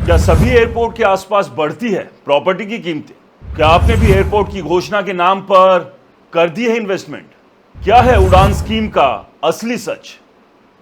क्या सभी एयरपोर्ट के आसपास बढ़ती है प्रॉपर्टी की कीमतें? क्या आपने भी एयरपोर्ट की घोषणा के नाम पर कर दी है इन्वेस्टमेंट? क्या है उड़ान स्कीम का असली सच?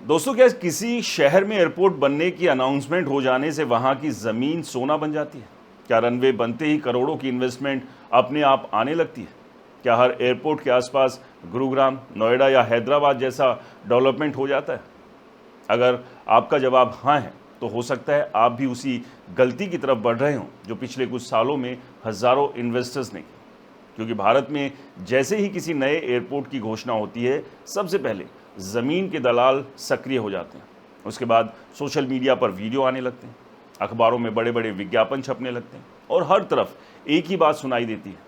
दोस्तों, क्या किसी शहर में एयरपोर्ट बनने की अनाउंसमेंट हो जाने से वहां की जमीन सोना बन जाती है? क्या रनवे बनते ही करोड़ों की इन्वेस्टमेंट अपने आप आने लगती है? क्या हर एयरपोर्ट के आसपास गुरुग्राम, नोएडा या हैदराबाद जैसा डेवलपमेंट हो जाता है? अगर आपका जवाब हाँ है तो हो सकता है आप भी उसी गलती की तरफ बढ़ रहे हों जो पिछले कुछ सालों में हजारों इन्वेस्टर्स ने की। क्योंकि भारत में जैसे ही किसी नए एयरपोर्ट की घोषणा होती है, सबसे पहले ज़मीन के दलाल सक्रिय हो जाते हैं। उसके बाद सोशल मीडिया पर वीडियो आने लगते हैं, अखबारों में बड़े बड़े विज्ञापन छपने लगते हैं और हर तरफ एक ही बात सुनाई देती है,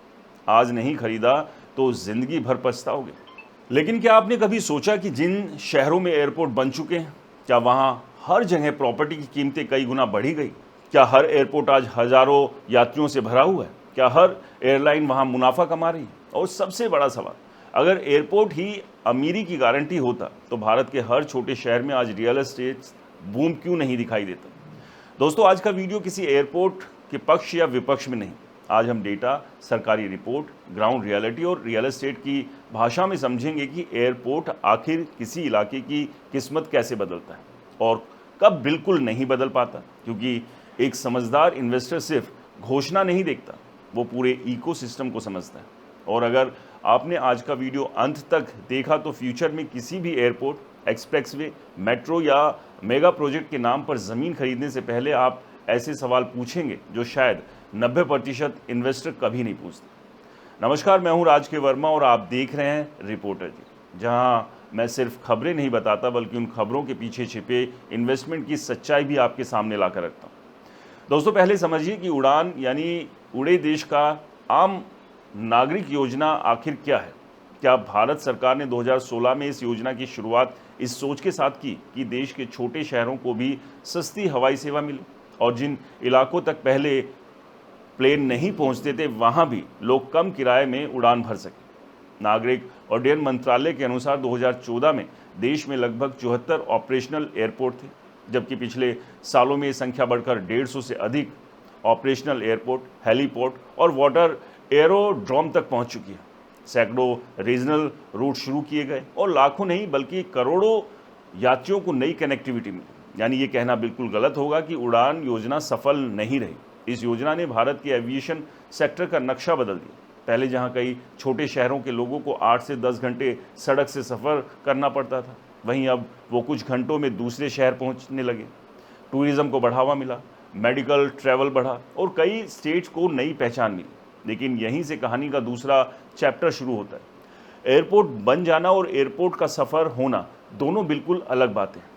आज नहीं खरीदा तो ज़िंदगी भर पछताओगे। लेकिन क्या आपने कभी सोचा कि जिन शहरों में एयरपोर्ट बन चुके हैं, क्या वहाँ हर जगह प्रॉपर्टी की कीमतें कई गुना बढ़ी गई? क्या हर एयरपोर्ट आज हजारों यात्रियों से भरा हुआ है? क्या हर एयरलाइन वहाँ मुनाफा कमा रही है? और सबसे बड़ा सवाल, अगर एयरपोर्ट ही अमीरी की गारंटी होता तो भारत के हर छोटे शहर में आज रियल एस्टेट बूम क्यों नहीं दिखाई देता? दोस्तों, आज का वीडियो किसी एयरपोर्ट के पक्ष या विपक्ष में नहीं। आज हम डेटा, सरकारी रिपोर्ट, ग्राउंड रियलिटी और रियल एस्टेट की भाषा में समझेंगे कि एयरपोर्ट आखिर किसी इलाके की किस्मत कैसे बदलता है और कब बिल्कुल नहीं बदल पाता। क्योंकि एक समझदार इन्वेस्टर सिर्फ घोषणा नहीं देखता, वो पूरे इकोसिस्टम को समझता है। और अगर आपने आज का वीडियो अंत तक देखा तो फ्यूचर में किसी भी एयरपोर्ट, एक्सप्रेसवे, मेट्रो या मेगा प्रोजेक्ट के नाम पर ज़मीन खरीदने से पहले आप ऐसे सवाल पूछेंगे जो शायद 90% इन्वेस्टर कभी नहीं पूछते। नमस्कार, मैं हूं राज के वर्मा और आप देख रहे हैं रिपोर्टर जी, जहां मैं सिर्फ खबरें नहीं बताता बल्कि उन खबरों के पीछे छिपे इन्वेस्टमेंट की सच्चाई भी आपके सामने लाकर रखता हूं। दोस्तों, पहले समझिए कि उड़ान यानी उड़े देश का आम नागरिक योजना आखिर क्या है। क्या भारत सरकार ने 2016 में इस योजना की शुरुआत इस सोच के साथ की कि देश के छोटे शहरों को भी सस्ती हवाई सेवा मिले और जिन इलाकों तक पहले प्लेन नहीं पहुंचते थे वहां भी लोग कम किराए में उड़ान भर सके। नागरिक उड्डयन मंत्रालय के अनुसार 2014 में देश में लगभग 74 ऑपरेशनल एयरपोर्ट थे, जबकि पिछले सालों में ये संख्या बढ़कर 150 से अधिक ऑपरेशनल एयरपोर्ट, हेलीपोर्ट और वाटर एरोड्रोम तक पहुंच चुकी है। सैकड़ों रीजनल रूट शुरू किए गए और लाखों नहीं बल्कि करोड़ों यात्रियों को नई कनेक्टिविटी मिली। यानी ये कहना बिल्कुल गलत होगा कि उड़ान योजना सफल नहीं रही। इस योजना ने भारत के एविएशन सेक्टर का नक्शा बदल दिया। पहले जहां कई छोटे शहरों के लोगों को 8 से 10 घंटे सड़क से सफ़र करना पड़ता था, वहीं अब वो कुछ घंटों में दूसरे शहर पहुंचने लगे। टूरिज़्म को बढ़ावा मिला, मेडिकल ट्रैवल बढ़ा और कई स्टेट्स को नई पहचान मिली। लेकिन यहीं से कहानी का दूसरा चैप्टर शुरू होता है। एयरपोर्ट बन जाना और एयरपोर्ट का सफ़र होना दोनों बिल्कुल अलग बातें हैं।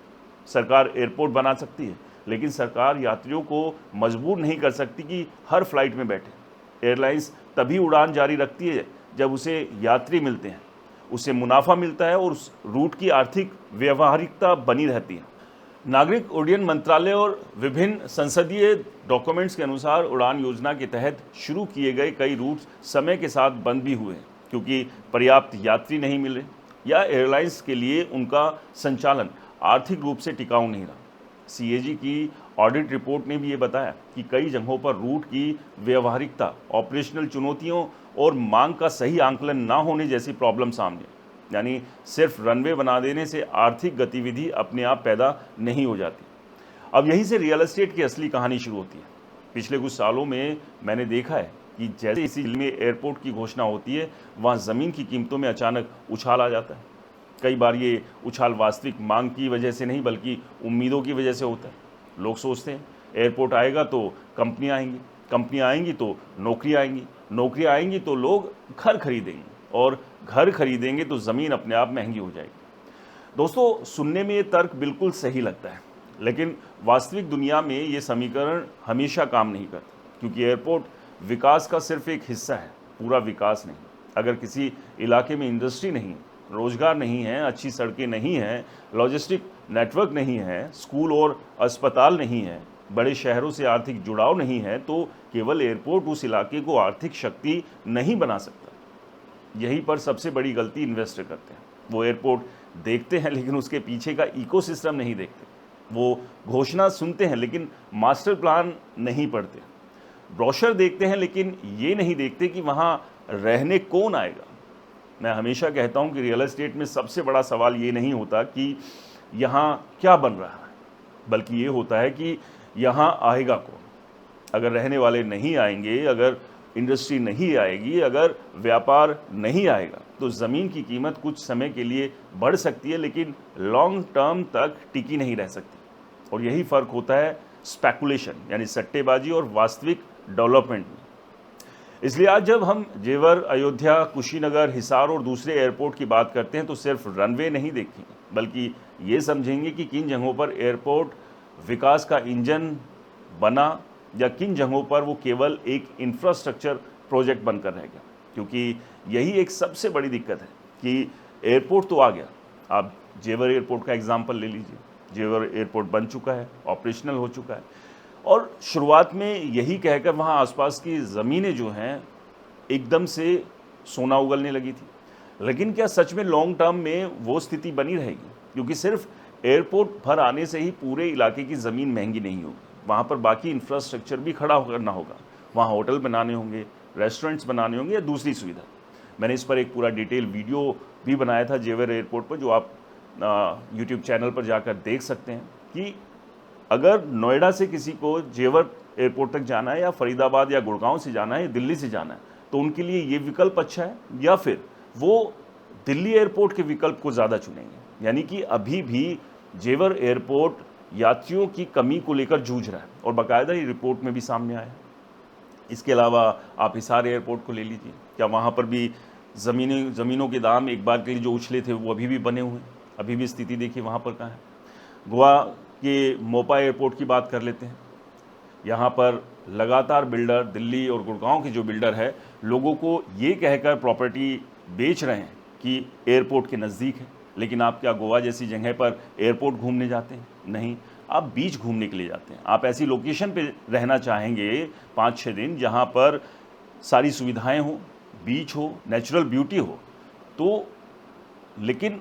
सरकार एयरपोर्ट बना सकती है, लेकिन सरकार यात्रियों को मजबूर नहीं कर सकती कि हर फ्लाइट में बैठे। एयरलाइंस तभी उड़ान जारी रखती है जब उसे यात्री मिलते हैं, उसे मुनाफा मिलता है और उस रूट की आर्थिक व्यवहारिकता बनी रहती है। नागरिक उड्डयन मंत्रालय और विभिन्न संसदीय डॉक्यूमेंट्स के अनुसार उड़ान योजना के तहत शुरू किए गए कई रूट समय के साथ बंद भी हुए क्योंकि पर्याप्त यात्री नहीं मिले या एयरलाइंस के लिए उनका संचालन आर्थिक रूप से टिकाऊ नहीं रहा। सीएजी की ऑडिट रिपोर्ट ने भी ये बताया कि कई जगहों पर रूट की व्यवहारिकता, ऑपरेशनल चुनौतियों और मांग का सही आंकलन ना होने जैसी प्रॉब्लम सामने। यानी सिर्फ रनवे बना देने से आर्थिक गतिविधि अपने आप पैदा नहीं हो जाती। अब यहीं से रियल एस्टेट की असली कहानी शुरू होती है। पिछले कुछ सालों में मैंने देखा है कि जैसे इसी जिले में एयरपोर्ट की घोषणा होती है, वहाँ ज़मीन की कीमतों में अचानक उछाल आ जाता है। कई बार ये उछाल वास्तविक मांग की वजह से नहीं बल्कि उम्मीदों की वजह से होता है। लोग सोचते हैं एयरपोर्ट आएगा तो कंपनियाँ आएंगी, कंपनियाँ आएंगी तो नौकरियाँ आएंगी, नौकरियाँ आएंगी तो लोग घर खरीदेंगे और घर खरीदेंगे तो ज़मीन अपने आप महंगी हो जाएगी। दोस्तों, सुनने में ये तर्क बिल्कुल सही लगता है, लेकिन वास्तविक दुनिया में ये समीकरण हमेशा काम नहीं करता। क्योंकि एयरपोर्ट विकास का सिर्फ एक हिस्सा है, पूरा विकास नहीं। अगर किसी इलाके में इंडस्ट्री नहीं, रोजगार नहीं है, अच्छी सड़कें नहीं हैं, लॉजिस्टिक नेटवर्क नहीं है, स्कूल और अस्पताल नहीं है, बड़े शहरों से आर्थिक जुड़ाव नहीं है, तो केवल एयरपोर्ट उस इलाके को आर्थिक शक्ति नहीं बना सकता। यहीं पर सबसे बड़ी गलती इन्वेस्टर करते हैं। वो एयरपोर्ट देखते हैं लेकिन उसके पीछे का इकोसिस्टम नहीं देखते। वो घोषणा सुनते हैं लेकिन मास्टर प्लान नहीं पढ़ते, ब्रोशर देखते हैं लेकिन ये नहीं देखते कि वहाँ रहने कौन आएगा। मैं हमेशा कहता हूँ कि रियल एस्टेट में सबसे बड़ा सवाल ये नहीं होता कि यहाँ क्या बन रहा है, बल्कि ये होता है कि यहाँ आएगा कौन। अगर रहने वाले नहीं आएंगे, अगर इंडस्ट्री नहीं आएगी, अगर व्यापार नहीं आएगा, तो ज़मीन की कीमत कुछ समय के लिए बढ़ सकती है लेकिन लॉन्ग टर्म तक टिकी नहीं रह सकती। और यही फ़र्क होता है स्पेकुलेशन यानी सट्टेबाजी और वास्तविक डेवलपमेंट में। इसलिए आज जब हम जेवर, अयोध्या, कुशीनगर, हिसार और दूसरे एयरपोर्ट की बात करते हैं तो सिर्फ रनवे नहीं देखेंगे, बल्कि ये समझेंगे कि किन जगहों पर एयरपोर्ट विकास का इंजन बना या किन जगहों पर वो केवल एक इंफ्रास्ट्रक्चर प्रोजेक्ट बनकर रह गया। क्योंकि यही एक सबसे बड़ी दिक्कत है कि एयरपोर्ट तो आ गया, आप जेवर एयरपोर्ट का एग्जाम्पल ले लीजिए, जेवर एयरपोर्ट बन चुका है, ऑपरेशनल हो चुका है, और शुरुआत में यही कहकर वहाँ आसपास की ज़मीनें जो हैं एकदम से सोना उगलने लगी थी। लेकिन क्या सच में लॉन्ग टर्म में वो स्थिति बनी रहेगी? क्योंकि सिर्फ एयरपोर्ट भर आने से ही पूरे इलाके की ज़मीन महंगी नहीं होगी, वहाँ पर बाकी इंफ्रास्ट्रक्चर भी खड़ा करना होगा, वहाँ होटल बनाने होंगे, रेस्टोरेंट्स बनाने होंगे या दूसरी सुविधा। मैंने इस पर एक पूरा डिटेल वीडियो भी बनाया था जेवर एयरपोर्ट पर, जो आप यूट्यूब चैनल पर जाकर देख सकते हैं कि अगर नोएडा से किसी को जेवर एयरपोर्ट तक जाना है या फरीदाबाद या गुड़गांव से जाना है या दिल्ली से जाना है तो उनके लिए ये विकल्प अच्छा है, या फिर वो दिल्ली एयरपोर्ट के विकल्प को ज़्यादा चुनेंगे। यानी कि अभी भी जेवर एयरपोर्ट यात्रियों की कमी को लेकर जूझ रहा है और बाकायदा ये रिपोर्ट में भी सामने आया है। इसके अलावा आप हिसार एयरपोर्ट को ले लीजिए, क्या वहाँ पर भी ज़मीनों के दाम एक बार के लिए जो उछले थे वो अभी भी बने हुए हैं? अभी भी स्थिति देखिए वहाँ पर कहाँ है। गोवा के मोपा एयरपोर्ट की बात कर लेते हैं, यहाँ पर लगातार बिल्डर, दिल्ली और गुड़गांव के जो बिल्डर है, लोगों को ये कहकर प्रॉपर्टी बेच रहे हैं कि एयरपोर्ट के नज़दीक है, लेकिन आप क्या गोवा जैसी जगह पर एयरपोर्ट घूमने जाते हैं? नहीं, आप बीच घूमने के लिए जाते हैं। आप ऐसी लोकेशन पे रहना चाहेंगे 5-6 दिन जहाँ पर सारी सुविधाएं हो, बीच हो, नेचुरल ब्यूटी हो। तो लेकिन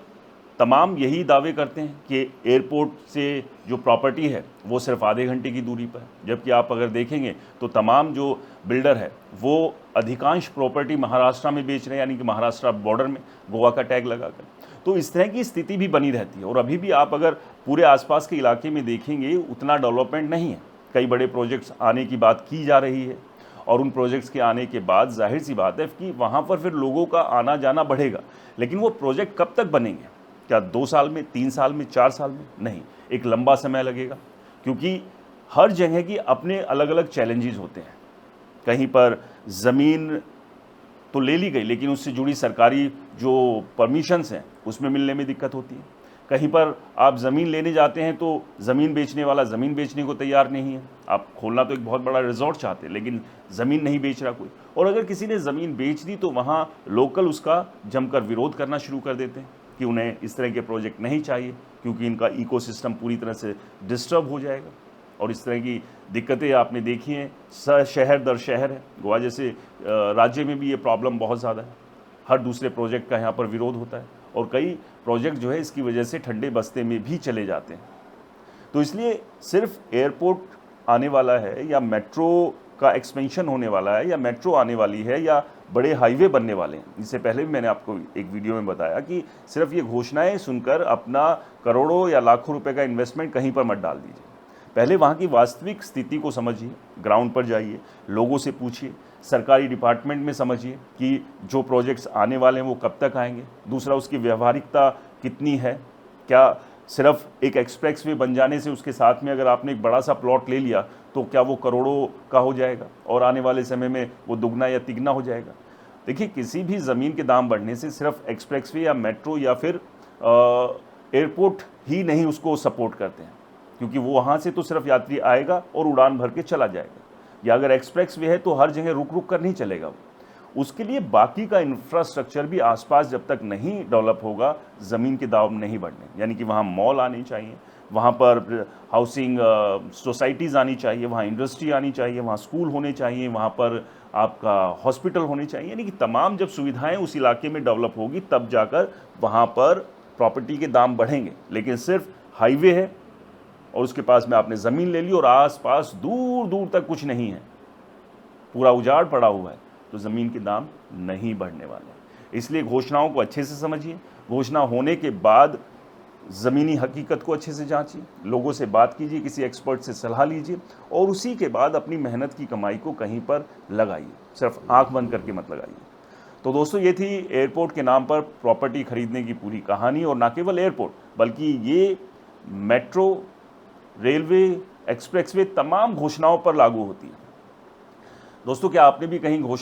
तमाम यही दावे करते हैं कि एयरपोर्ट से जो प्रॉपर्टी है वो सिर्फ आधे घंटे की दूरी पर है, जबकि आप अगर देखेंगे तो तमाम जो बिल्डर है वो अधिकांश प्रॉपर्टी महाराष्ट्र में बेच रहे हैं, यानी कि महाराष्ट्र बॉर्डर में गोवा का टैग लगाकर। तो इस तरह की स्थिति भी बनी रहती है। और अभी भी आप अगर पूरे आसपास के इलाके में देखेंगे उतना डेवलपमेंट नहीं है। कई बड़े प्रोजेक्ट्स आने की बात की जा रही है और उन प्रोजेक्ट्स के आने के बाद जाहिर सी बात है कि वहाँ पर फिर लोगों का आना जाना बढ़ेगा, लेकिन वो प्रोजेक्ट कब तक बनेंगे? क्या 2 साल में, 3 साल में, 4 साल में? नहीं, एक लंबा समय लगेगा, क्योंकि हर जगह की अपने अलग अलग चैलेंजेस होते हैं। कहीं पर ज़मीन तो ले ली गई लेकिन उससे जुड़ी सरकारी जो परमिशंस हैं उसमें मिलने में दिक्कत होती है। कहीं पर आप ज़मीन लेने जाते हैं तो ज़मीन बेचने वाला ज़मीन बेचने को तैयार नहीं है। आप खोलना तो एक बहुत बड़ा रिजॉर्ट चाहते हैं लेकिन ज़मीन नहीं बेच रहा कोई, और अगर किसी ने ज़मीन बेच दी तो वहाँ लोकल उसका जमकर विरोध करना शुरू कर देते हैं कि उन्हें इस तरह के प्रोजेक्ट नहीं चाहिए क्योंकि इनका इकोसिस्टम पूरी तरह से डिस्टर्ब हो जाएगा। और इस तरह की दिक्कतें आपने देखी हैं शहर दर शहर है। गोवा जैसे राज्य में भी ये प्रॉब्लम बहुत ज़्यादा है, हर दूसरे प्रोजेक्ट का यहाँ पर विरोध होता है और कई प्रोजेक्ट जो है इसकी वजह से ठंडे बस्ते में भी चले जाते हैं। तो इसलिए सिर्फ एयरपोर्ट आने वाला है या मेट्रो का एक्सपेंशन होने वाला है या मेट्रो आने वाली है या बड़े हाईवे बनने वाले हैं, इससे पहले भी मैंने आपको एक वीडियो में बताया कि सिर्फ ये घोषणाएं सुनकर अपना करोड़ों या लाखों रुपए का इन्वेस्टमेंट कहीं पर मत डाल दीजिए। पहले वहाँ की वास्तविक स्थिति को समझिए, ग्राउंड पर जाइए, लोगों से पूछिए, सरकारी डिपार्टमेंट में समझिए कि जो प्रोजेक्ट्स आने वाले हैं वो कब तक आएंगे। दूसरा, उसकी व्यवहारिकता कितनी है। क्या सिर्फ एक एक्सप्रेसवे बन जाने से उसके साथ में अगर आपने एक बड़ा सा प्लॉट ले लिया तो क्या वो करोड़ों का हो जाएगा और आने वाले समय में वो दुगना या तिगना हो जाएगा? देखिए, किसी भी ज़मीन के दाम बढ़ने से सिर्फ एक्सप्रेसवे या मेट्रो या फिर एयरपोर्ट ही नहीं उसको सपोर्ट करते हैं, क्योंकि वो वहाँ से तो सिर्फ यात्री आएगा और उड़ान भर के चला जाएगा। या अगर एक्सप्रेसवे है तो हर जगह रुक रुक कर नहीं चलेगा। उसके लिए बाकी का इंफ्रास्ट्रक्चर भी आसपास जब तक नहीं डेवलप होगा, ज़मीन के दाम नहीं बढ़ने। यानी कि वहाँ मॉल आने चाहिए, वहाँ पर हाउसिंग सोसाइटीज़ आनी चाहिए, वहाँ इंडस्ट्री आनी चाहिए, वहाँ स्कूल होने चाहिए, वहाँ पर आपका हॉस्पिटल होने चाहिए। यानी कि तमाम जब सुविधाएं उस इलाके में डेवलप होगी तब जाकर वहाँ पर प्रॉपर्टी के दाम बढ़ेंगे। लेकिन सिर्फ हाईवे है और उसके पास में आपने ज़मीन ले ली और आसपास दूर दूर तक कुछ नहीं है, पूरा उजाड़ पड़ा हुआ है, तो ज़मीन के दाम नहीं बढ़ने वाले। इसलिए घोषणाओं को अच्छे से समझिए, घोषणा होने के बाद ज़मीनी हकीकत को अच्छे से जांचिए, लोगों से बात कीजिए, किसी एक्सपर्ट से सलाह लीजिए और उसी के बाद अपनी मेहनत की कमाई को कहीं पर लगाइए, सिर्फ आंख बंद करके मत लगाइए। तो दोस्तों, ये थी एयरपोर्ट के नाम पर प्रॉपर्टी खरीदने की पूरी कहानी। और ना केवल एयरपोर्ट, बल्कि ये मेट्रो, रेलवे, एक्सप्रेसवे तमाम घोषणाओं पर लागू होती है। दोस्तों, क्या आपने भी कहीं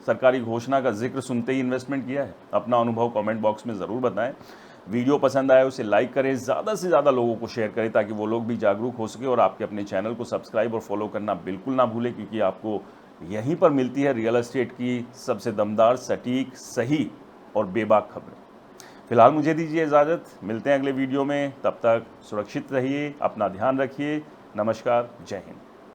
सरकारी घोषणा का जिक्र सुनते ही इन्वेस्टमेंट किया है? अपना अनुभव कमेंट बॉक्स में ज़रूर बताएं। वीडियो पसंद आए उसे लाइक करें, ज़्यादा से ज़्यादा लोगों को शेयर करें ताकि वो लोग भी जागरूक हो सके। और आपके अपने चैनल को सब्सक्राइब और फॉलो करना बिल्कुल ना भूलें, क्योंकि आपको यहीं पर मिलती है रियल एस्टेट की सबसे दमदार, सटीक, सही और बेबाक खबरें। फिलहाल मुझे दीजिए इजाज़त, मिलते हैं अगले वीडियो में। तब तक सुरक्षित रहिए, अपना ध्यान रखिए। नमस्कार, जय हिंद।